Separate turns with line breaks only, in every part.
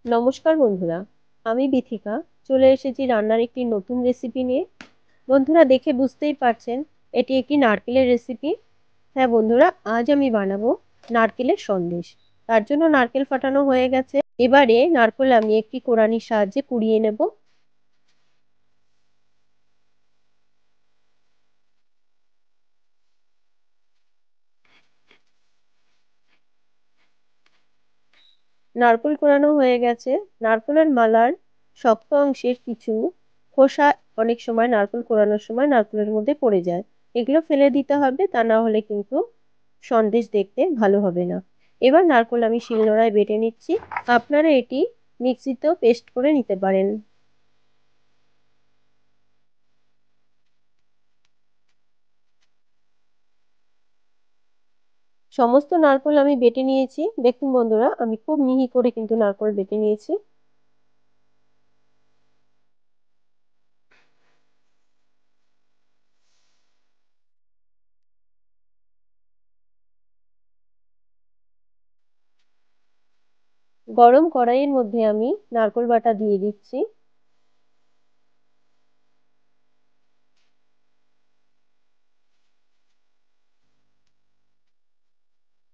নমস্কার বন্ধুরা, আমি বিথিকা চলে এসেছি রান্নার একটি নতুন রেসিপি নিয়ে। বন্ধুরা, দেখে বুঝতেই পারছেন এটি একটি নারকেলের রেসিপি। হ্যাঁ বন্ধুরা, আজ আমি বানাবো নারকেলের সন্দেশ। তার জন্য নারকেল ফাটানো হয়ে গেছে। এবারে নারকেল আমি একটি কোড়ানির সাহায্যে কুড়িয়ে নেব। নারকেল কোড়ানো হয়ে গেছে। নারকেলের মালার শক্ত অংশের কিছু খোসা অনেক সময় নারকেল কোড়ানোর সময় নারকেলের মধ্যে পড়ে যায়। এগুলো ফেলে দিতে হবে, তা না হলে কিন্তু সন্দেশ দেখতে ভালো হবে না। এবার নারকেল আমি শিলনোড়ায় বেটে নিচ্ছি। আপনারা এটি মিক্সিতেও পেস্ট করে নিতে পারেন। সমস্ত নারকেল আমি বেটে নিয়েছি। দেখুন বন্ধুরা, আমি খুব মিহি করে কিন্তু নারকেল বেটে নিয়েছি। গরম কড়াইয়ের মধ্যে আমি নারকেল বাটা দিয়ে দিচ্ছি।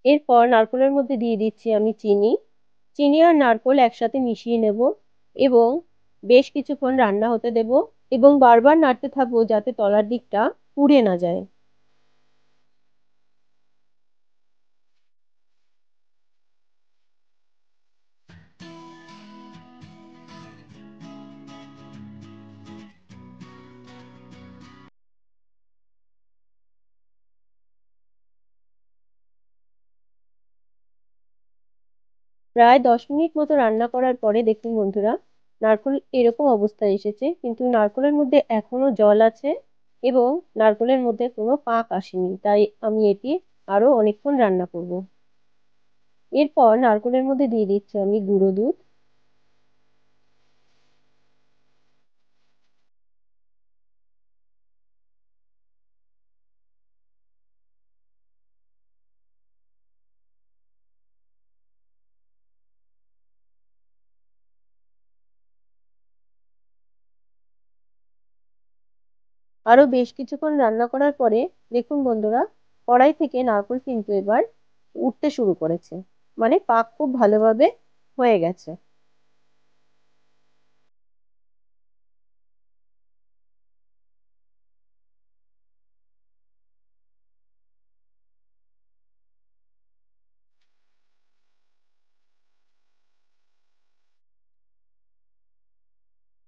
এরপর নারকেলের মধ্যে দিয়ে দিচ্ছি আমি চিনি। চিনি আর নারকেল একসাথে মিশিয়ে নেব এবং বেশ কিছুক্ষণ রান্না হতে দেব এবং বারবার নাড়তে থাকবো যাতে তলার দিকটা পুড়ে না যায়। প্রায় 10 মিনিট মতো রান্না করার পরে দেখুন বন্ধুরা, নারকেল এরকম অবস্থায় এসেছে, কিন্তু নারকেলের মধ্যে এখনো জল আছে এবং নারকেলের মধ্যে কোনো পাক আসেনি, তাই আমি এটি আরো অনেকক্ষণ রান্না করব। এরপর নারকেলের মধ্যে দিয়ে দিচ্ছি আমি গুঁড়ো দুধ। আরো বেশ কিছুক্ষণ রান্না করার পরে দেখুন বন্ধুরা, কড়াই থেকে নারকেল কিন্তু এবার উঠতে শুরু করেছে, মানে পাক খুব ভালোভাবে হয়ে গেছে।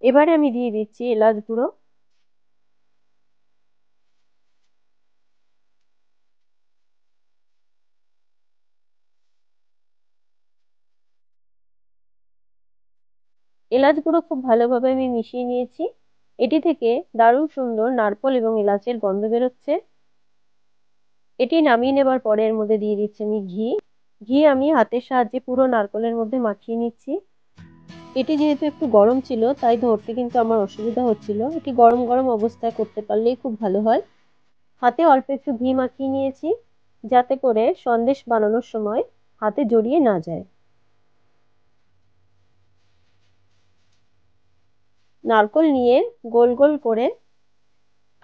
এবারে আমি দিয়ে দিচ্ছি এলাচ গুঁড়ো। এলাচ গুঁড়ো খুব ভালোভাবে আমি মিশিয়ে নিয়েছি। এটি থেকে দারুণ সুন্দর নারকেল এবং এলাচের গন্ধ বেরোচ্ছে। এটি নামিয়ে নেবার পরে এর মধ্যে দিয়ে দিচ্ছি আমি ঘি। ঘি আমি হাতের সাহায্যে পুরো নারকেলের মধ্যে মাখিয়ে নিচ্ছি। এটি যেহেতু একটু গরম ছিল, তাই ধরতে কিন্তু আমার অসুবিধা হচ্ছিল। এটি গরম গরম অবস্থায় করতে পারলেই খুব ভালো হয়। হাতে অল্প একটু ঘি মাখিয়ে নিয়েছি, যাতে করে সন্দেশ বানানোর সময় হাতে জড়িয়ে না যায়। নারকেল নিয়ে গোল গোল করে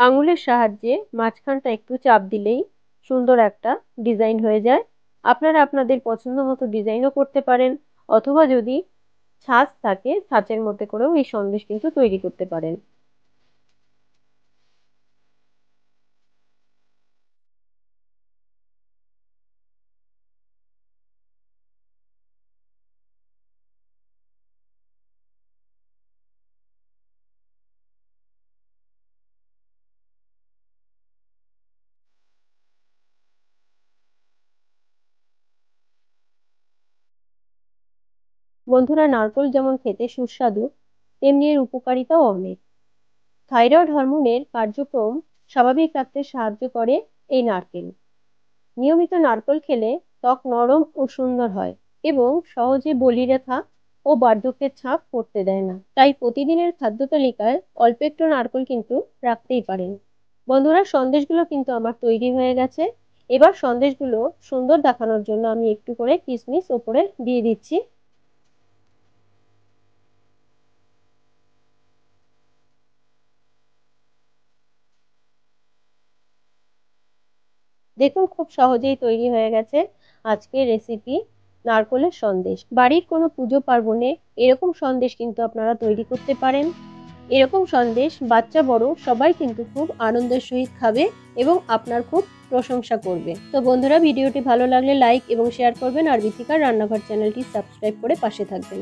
আঙুলের সাহায্যে মাঝখানটা একটু চাপ দিলেই সুন্দর একটা ডিজাইন হয়ে যায়। আপনারা আপনাদের পছন্দ মতো ডিজাইনও করতে পারেন, অথবা যদি ছাঁচ থাকে ছাঁচের মধ্যে করেও এই সন্দেশ কিন্তু তৈরি করতে পারেন। বন্ধুরা, নারকেল যেমন খেতে সুস্বাদু, তেমনি এর উপকারিতাও অনেক। থাইরয়েড হরমোনের কার্যক্রম স্বাভাবিক রাখতে সাহায্য করে এই নারকেল। নিয়মিত নারকেল খেলে ত্বক নরম ও সুন্দর হয় এবং সহজে বলিরেখা ও বার্ধক্যের ছাপ পড়তে দেয় না। তাই প্রতিদিনের খাদ্য তালিকায় অল্প একটু নারকেল কিন্তু রাখতেই পারেন। বন্ধুরা, সন্দেশগুলো কিন্তু আমার তৈরি হয়ে গেছে। এবার সন্দেশগুলো সুন্দর দেখানোর জন্য আমি একটু করে কিশমিশ ওপরে দিয়ে দিচ্ছি। দেখুন খুব সহজেই তৈরি হয়ে গেছে আজকের রেসিপি নারকোলের সন্দেশ। বাড়ির কোনো পুজো পার্বণে এরকম সন্দেশ কিন্তু আপনারা তৈরি করতে পারেন। এরকম সন্দেশ বাচ্চা বড় সবাই কিন্তু খুব আনন্দের সহিত খাবে এবং আপনার খুব প্রশংসা করবে। তো বন্ধুরা, ভিডিওটি ভালো লাগলে লাইক এবং শেয়ার করবেন আর বিথিকার রান্নাঘর চ্যানেলটি সাবস্ক্রাইব করে পাশে থাকবেন।